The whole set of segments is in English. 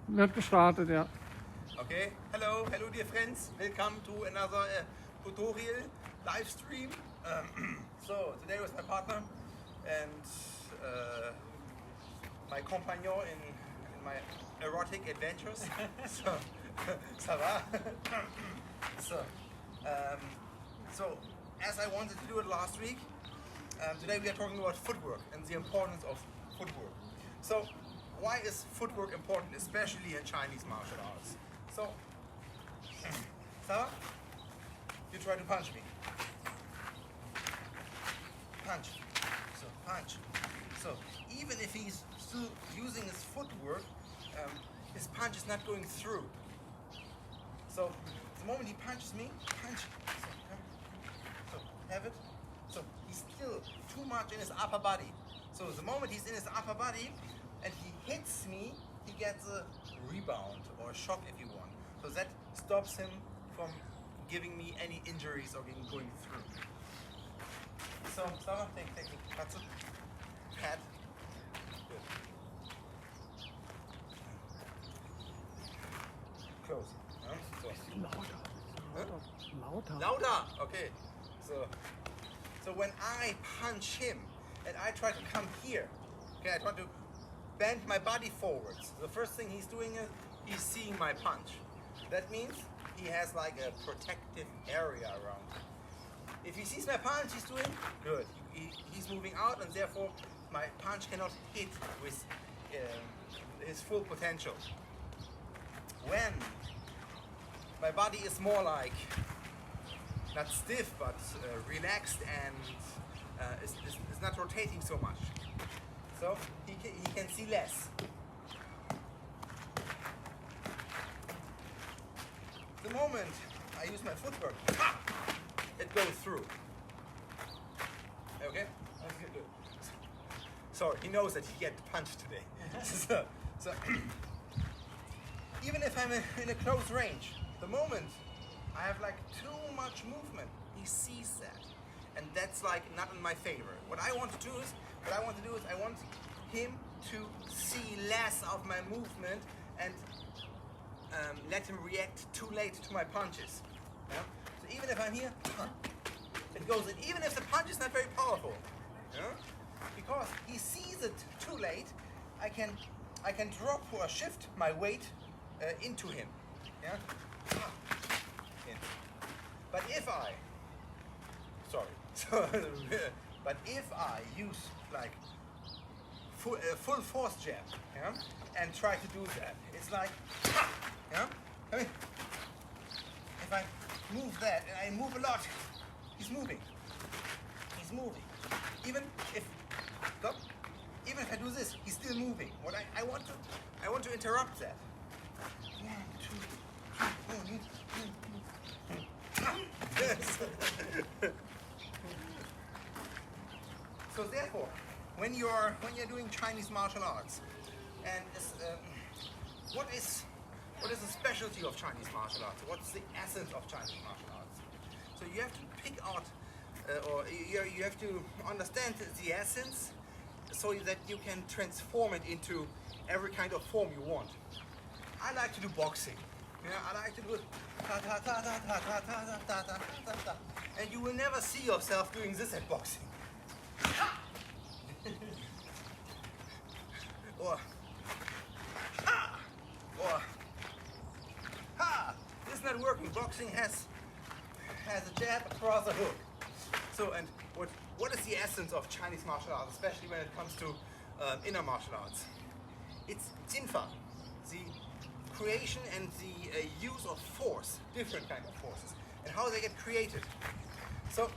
Wird gestartet, ja. Okay, hello dear friends, welcome to another tutorial live stream. So today with my partner and my compagnon in my erotic adventures. So, ça va? So as I wanted to do it last week, today we are talking about footwork and the importance of footwork. So why is footwork important, especially in Chinese martial arts? So, Sarah, you try to punch me. Punch. So, punch. So, even if he's still using his footwork, his punch is not going through. So, the moment he punches me, punch. So, have it. So, he's still too much in his upper body. So, the moment he's in his upper body and he hits me, he gets a rebound or a shock if you want. So that stops him from giving me any injuries or going through. So, Sarah, take me. That's it. Pat. Good. Close. Lauter. Louder. Okay. So when I punch him and I try to come here, okay, I try to bend my body forwards. The first thing he's doing is he's seeing my punch. That means he has like a protective area around him. If he sees my punch, he's doing good. He's moving out, and therefore my punch cannot hit with his full potential. When my body is more like not stiff but relaxed and is not rotating so much, so he can see less. The moment I use my footwork, it goes through. Okay? Good. Sorry, he knows that he gets punched today. so even if I'm in a close range, the moment I have like too much movement, he sees that. And that's like not in my favor. What I want to do is I want him to see less of my movement and let him react too late to my punches. Yeah? So even if I'm here, it goes in. Even if the punch is not very powerful, yeah? Because he sees it too late, I can drop or shift my weight into him. Yeah? But if I use like full force jab, yeah, and try to do that, it's like, yeah, I mean, if I move that and I move a lot, he's moving. Even if I do this, he's still moving. What I want to interrupt that. 1, 2, 3. So therefore, when you're doing Chinese martial arts, and what is the specialty of Chinese martial arts? What's the essence of Chinese martial arts? So you have to pick out, or you have to understand the essence, so that you can transform it into every kind of form you want. I like to do boxing. Yeah, I like to do it ta ta ta ta ta ta ta ta ta ta ta, and you will never see yourself doing this at boxing. Or this is not working. Boxing has a jab, a cross, a hook. So, and what is the essence of Chinese martial arts, especially when it comes to inner martial arts? It's jinfa, the creation and the use of force, different kind of forces, and how they get created. So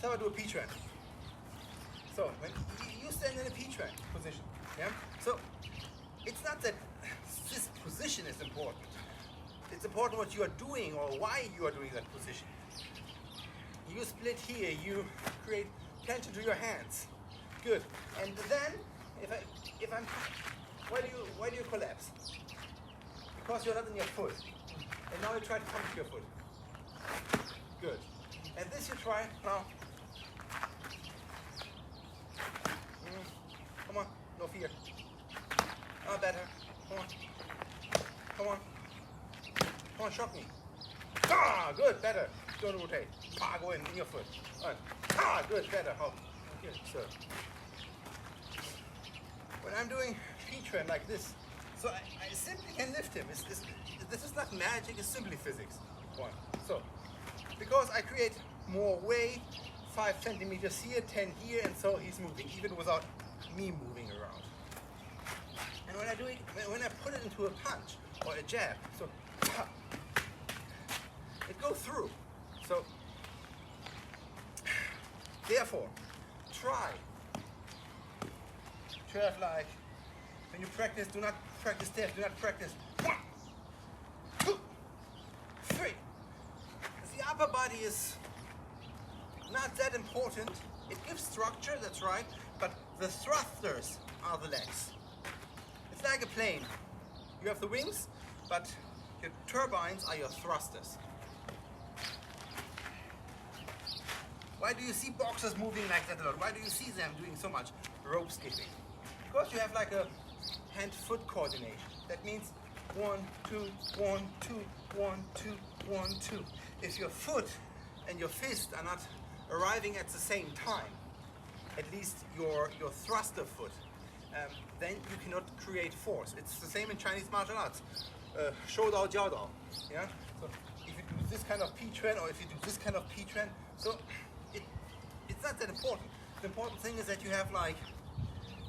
I do a P-trend. So when you stand in a P-trend position, yeah. So it's not that this position is important. It's important what you are doing or why you are doing that position. You split here. You create tension to your hands. Good. And then if I'm why do you collapse? Because you're not in your foot. And now you try to come to your foot. Good. And this you try now. Come on, no fear. Better. Come on. Come on, shock me. Ah, good, better. Don't rotate. Ah, go in your foot. Right. Ah, good, better. How? Okay, so when I'm doing P-train like this, so I simply can lift him. This is not magic, it's simply physics. One. So, because I create more weight, 5 centimeters here, 10 here, and so he's moving, even without me moving around. And when I put it into a punch or a jab, so it goes through. So, therefore, try to have like, when you practice, do not practice there, do not practice 1, 2, 3. The upper body is not that important. It gives structure, that's right, but the thrusters are the legs. It's like a plane. You have the wings, but your turbines are your thrusters. Why do you see boxers moving like that a lot? Why do you see them doing so much rope skipping? Because you have like a hand-foot coordination. That means 1, 2, 1, 2, 1, 2, 1, 2. If your foot and your fist are not arriving at the same time, at least your thruster foot, then you cannot create force. It's the same in Chinese martial arts. 手刀交刀. Yeah? So if you do this kind of P-train or if you do this kind of P-train, so it's not that important. The important thing is that you have like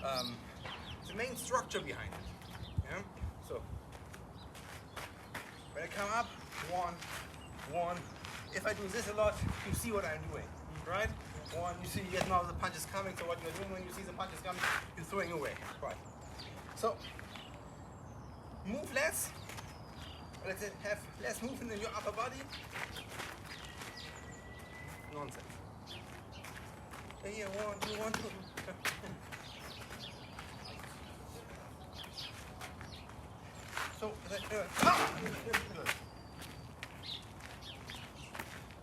the main structure behind it. Yeah? So when I come up, 1, 1. If I do this a lot, you see what I'm doing, right? 1, you see, yes, now the punch is coming, so what you're doing when you see the punch is coming, you're throwing away, right? So, move less, let's say have less movement in your upper body. Nonsense. Here, 1, 2, 1, 2. So, good.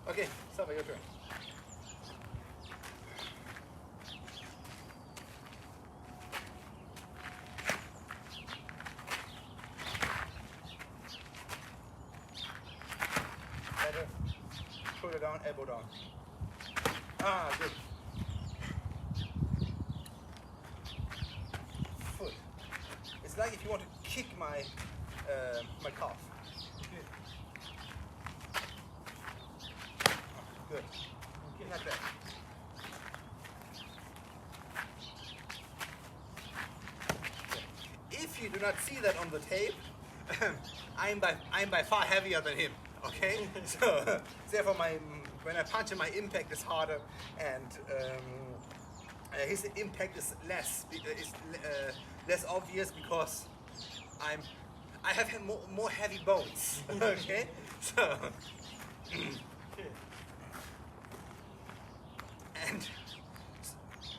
Okay, Sava, your turn. Better. Shoulder down, elbow down. Ah, good. Foot. It's like if you want to kick my my calf. Good. Okay, not bad. If you do not see that on the tape, I'm by far heavier than him. Okay, so therefore when I punch him, my impact is harder, and his impact is less obvious because I have more heavy bones. Okay, so. And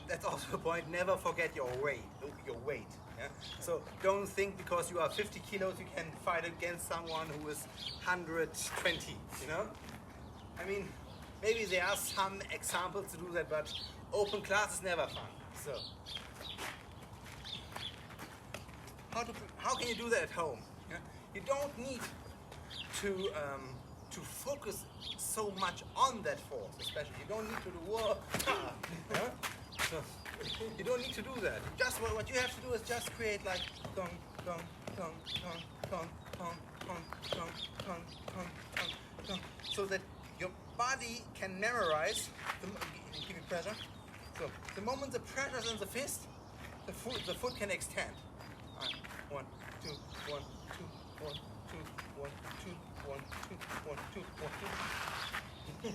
that's also the point. Never forget your weight. Yeah? So don't think because you are 50 kilos you can fight against someone who is 120. You know. I mean, maybe there are some examples to do that, but open class is never fun. So how can you do that at home? Yeah? You don't need to focus so much on that force, especially. You don't need to do yeah? So, you don't need to do that. Just what you have to do is just create like gong, gong, gong, gong, gong, gong, gong, gong, gong, gong, gong, gong, so that your body can memorize. Give me pressure. So the moment the pressure is in the fist, the foot can extend. 1, 2, 1, 2, 1, 2, 1, 2, 1, 2, 1, 2, 1, 2.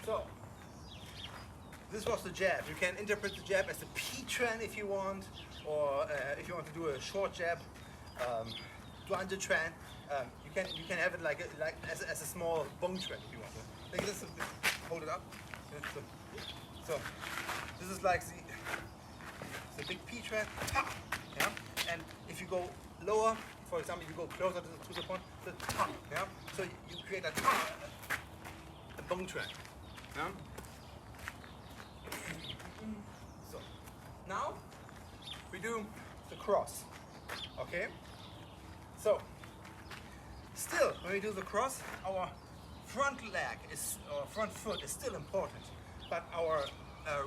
So, this was the jab. You can interpret the jab as a P-train if you want, or if you want to do a short jab, Duan-de-train. You can have it like as a small bong train if you want to. Like this, hold it up. So this is like the big P-train. Yeah, and if you go lower, for example, you go closer to the point, yeah. So you create a bong train. Yeah? So now we do the cross. Okay. So, still, when we do the cross, our front leg is, or front foot is still important, but our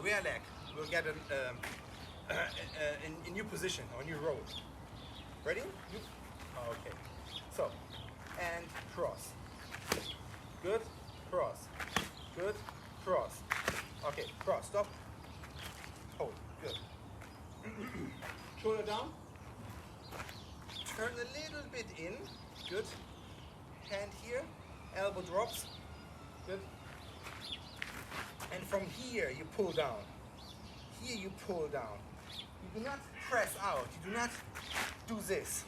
rear leg will get in new position or new role. Ready? Okay. So, and cross. Good, cross. Good, cross. Okay, cross, stop. Hold, good. Shoulder down. Turn a little bit in. Good. Hand here. Elbow drops. Good. And from here you pull down. Here you pull down. You do not press out. You do not do this.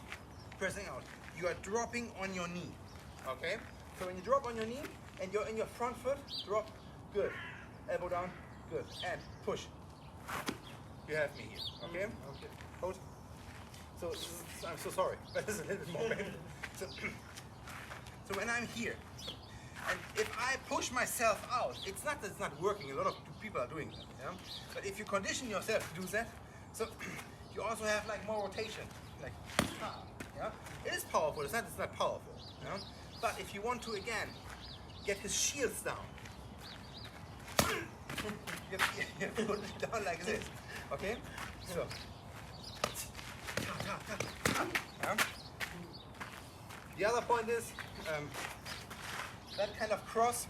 Pressing out. You are dropping on your knee. Okay? So when you drop on your knee and you're in your front foot, drop. Good. Elbow down. Good. And push. You have me here. Okay? Okay. Hold. So I'm so sorry, but it's a little bit more painful. So when I'm here, and if I push myself out, it's not that it's not working. A lot of people are doing that. Yeah? But if you condition yourself to do that, so you also have like more rotation. Like, yeah? It is powerful. It's not powerful. Yeah? But if you want to again get his shields down, you put it down like this. Okay? So. Yeah. The other point is that kind of cross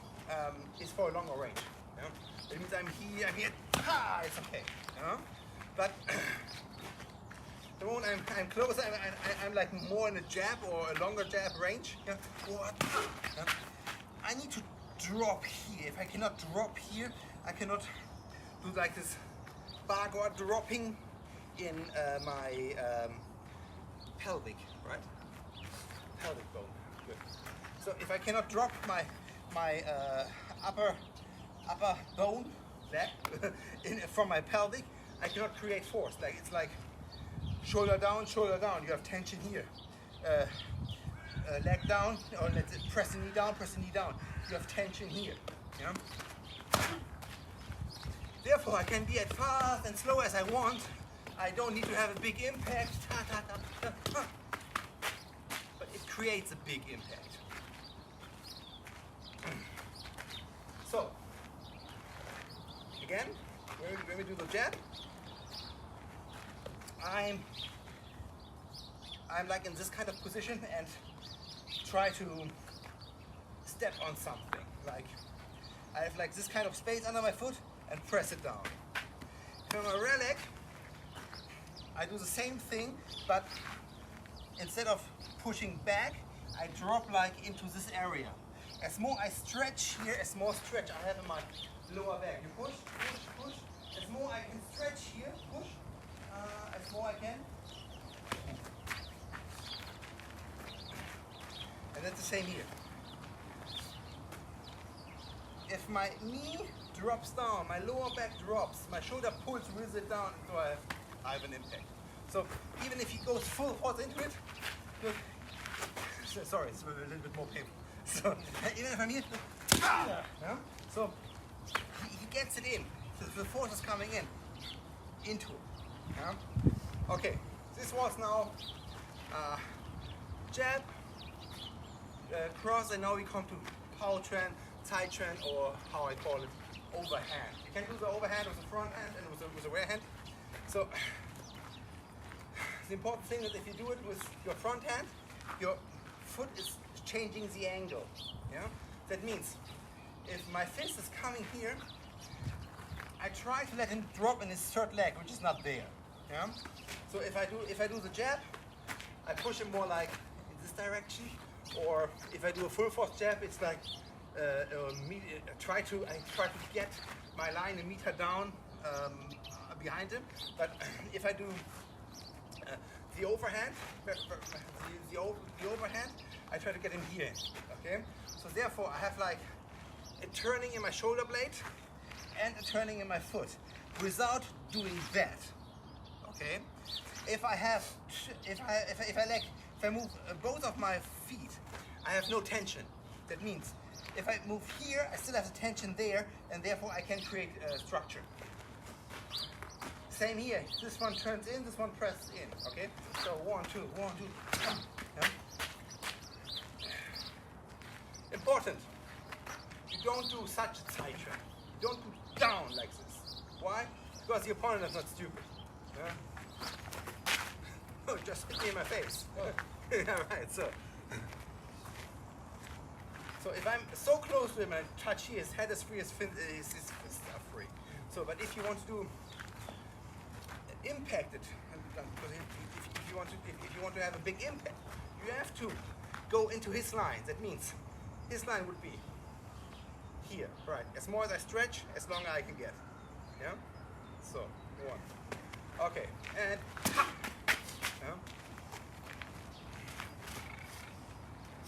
is for a longer range. Yeah? It means I'm here, it's okay. Yeah? But the moment I'm close, I'm like more in a jab or a longer jab range. Yeah? Yeah? I need to drop here. If I cannot drop here, I cannot do like this bar guard dropping in my pelvic, right? Pelvic bone. Good. So if I cannot drop my upper bone leg from my pelvic, I cannot create force. Like it's like shoulder down, shoulder down. You have tension here. Leg down, or let's say press the knee down, press the knee down. You have tension here. Yeah. Therefore, I can be as fast and slow as I want. I don't need to have a big impact. But it creates a big impact. So, again, when we do the jab, I'm like in this kind of position and try to step on something. Like I have like this kind of space under my foot and press it down. For my rear leg, I do the same thing, but instead of pushing back, I drop like into this area. As more I stretch here, as more stretch I have in my lower back. You push, push, push. As more I can stretch here, push. As more I can. And that's the same here. If my knee drops down, my lower back drops, my shoulder pulls with it down, so I have an impact. So even if he goes full force into it, sorry, it's a little bit more painful. So even if I'm here, yeah? So he gets it in. So the force is coming into it. Yeah? Okay, this was now jab, cross, and now we come to power trend, side trend, or how I call it, overhand. You can do the overhand with the front hand and with the rear hand. So the important thing is if you do it with your front hand, your foot is changing the angle. Yeah? That means if my fist is coming here, I try to let him drop in his third leg, which is not there. Yeah? So if I do the jab, I push him more like in this direction, or if I do a full force jab, it's like I try to get my line a meter down behind him. But if I do the overhand, the overhand, I try to get him here. Okay. So therefore, I have like a turning in my shoulder blade and a turning in my foot without doing that. Okay. If I move both of my feet, I have no tension. That means if I move here, I still have the tension there, and therefore I can create structure. Same here. This one turns in, this one presses in. Okay. So 1, 2, 1, 2. Yeah? important. You don't do such a side trap. You don't go down like this. Why? Because the opponent is not stupid. Yeah? Oh, just hit me in my face. Yeah, right, so if I'm so close to him and I touch here, his head is free, his fists are free. So, but if you want to do impact it, because if you want to have a big impact, you have to go into his line. That means his line would be here, right? As more as I stretch, as longer I can get. Yeah. So 1. Okay, and ha. Yeah.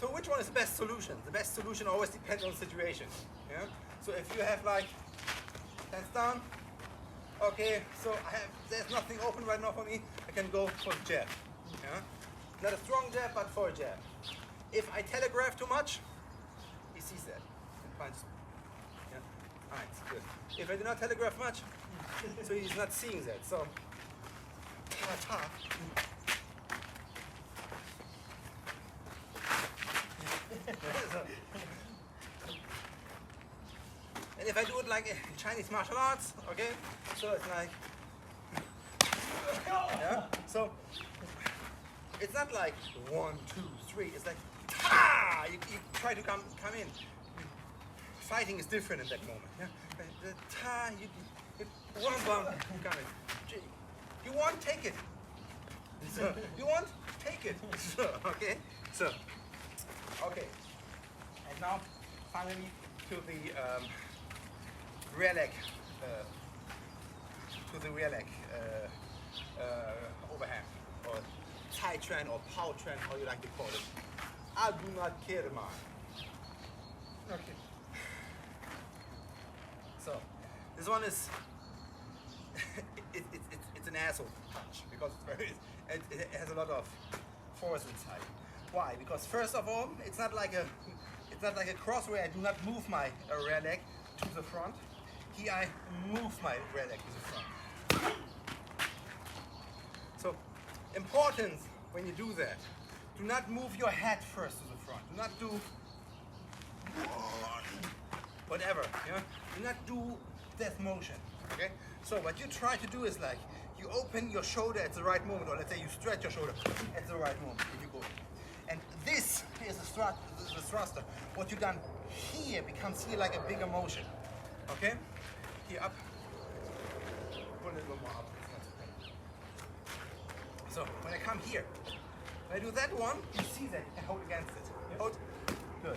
So which one is the best solution? The best solution always depends on the situation. Yeah. So if you have like hands down, okay. So there's nothing open right now for me. I can go for a jab. Yeah. Not a strong jab, but for a jab. If I telegraph too much, he sees that and punches me. Yeah. Alright, good. If I do not telegraph much, so he's not seeing that. So ta-ta. And if I do it like in Chinese martial arts, okay, so it's like, yeah, so it's not like 1, 2, 3, it's like, ta! You try to come in. Fighting is different in that moment, yeah. The ta, you one bump, you come in. You want, take it. So, you want, take it. So, okay, so. Okay, and now finally to the rear leg, overhand, or Tai Chuan or Pao Chuan, how you like to call it. I do not care, man. Okay. So this one is it's an asshole punch because it has a lot of force inside. Why? Because first of all, it's not like a cross where I do not move my rear leg to the front. Here I move my rear leg to the front. So important when you do that, do not move your head first to the front. Do not do whatever. Yeah? Do not do death motion. Okay? So what you try to do is like you open your shoulder at the right moment, or let's say you stretch your shoulder at the right moment when you go in. And this is the thruster. What you've done here becomes here like a bigger motion. Okay? Here up. Put it a little more up. So when I come here, when I do that one, you see that you can hold against it. Hold. Good.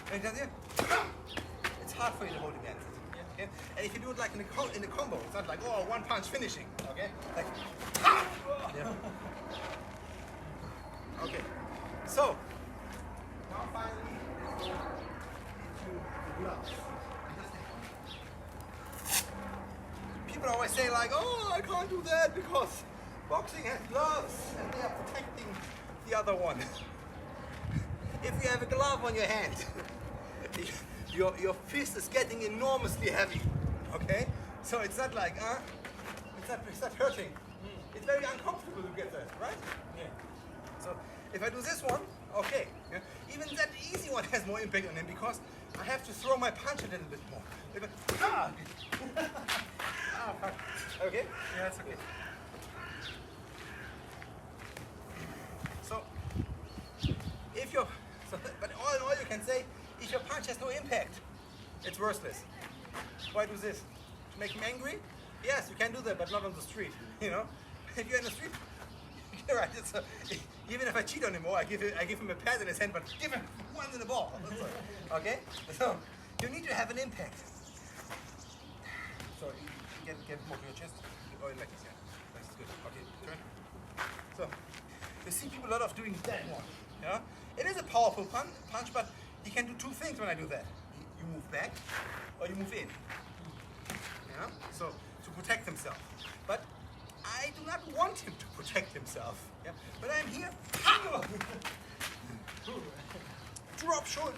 When you come here, it's hard for you to hold against it. Okay? And if you do it like in a combo, it's not like, oh, one punch finishing. Okay? Like, yeah. Okay. So, now finally into the gloves. People always say like, oh, I can't do that because boxing has gloves and they are protecting the other one. If you have a glove on your hand, your fist is getting enormously heavy. Okay? So it's not like, it's not hurting. It's very uncomfortable to get that, right? Yeah. So if I do this one, okay. Yeah? Even that easy one has more impact on him because I have to throw my punch a little bit more. Okay? Yeah, it's okay. So, but all in all you can say, if your punch has no impact, it's worthless. Why do this? To make him angry? Yes, you can do that, but not on the street. You know, if you're in the street, you're right. Even if I cheat on him more, I give him a pat in his hand, but give him one in the ball. Okay? So you need to have an impact. So get more to your chest. Oh, like this, yeah. That's good. Okay, turn. So you see people a lot of doing that one. Yeah? It is a powerful punch, but he can do two things when I do that. You move back or you move in. Yeah? So to protect himself. But I do not want him to protect himself. Yeah? But I'm here. Drop shoulder.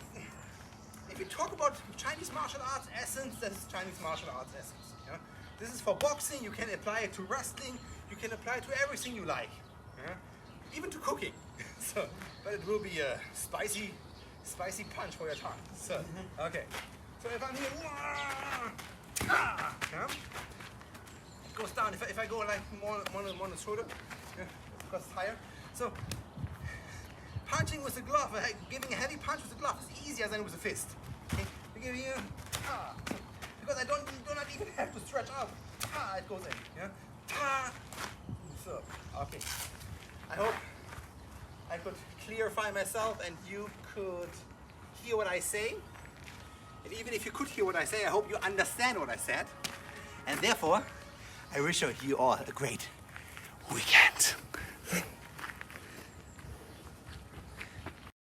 If you talk about Chinese martial arts essence, that is Chinese martial arts essence. Yeah? This is for boxing. You can apply it to wrestling. You can apply it to everything you like. Yeah? Even to cooking. So, but it will be spicy, spicy punch for your tongue. So, okay. So if I'm here, yeah, it goes down. If I go like more on the shoulder, yeah, it goes higher. So punching with the glove, giving a heavy punch with the glove is easier than with a fist. Okay? You give here, because I do not even have to stretch out. It goes in. Yeah. So, okay. I hope I could clarify myself and you could hear what I say. And even if you could hear what I say, I hope you understand what I said. And therefore, I wish you all a great weekend.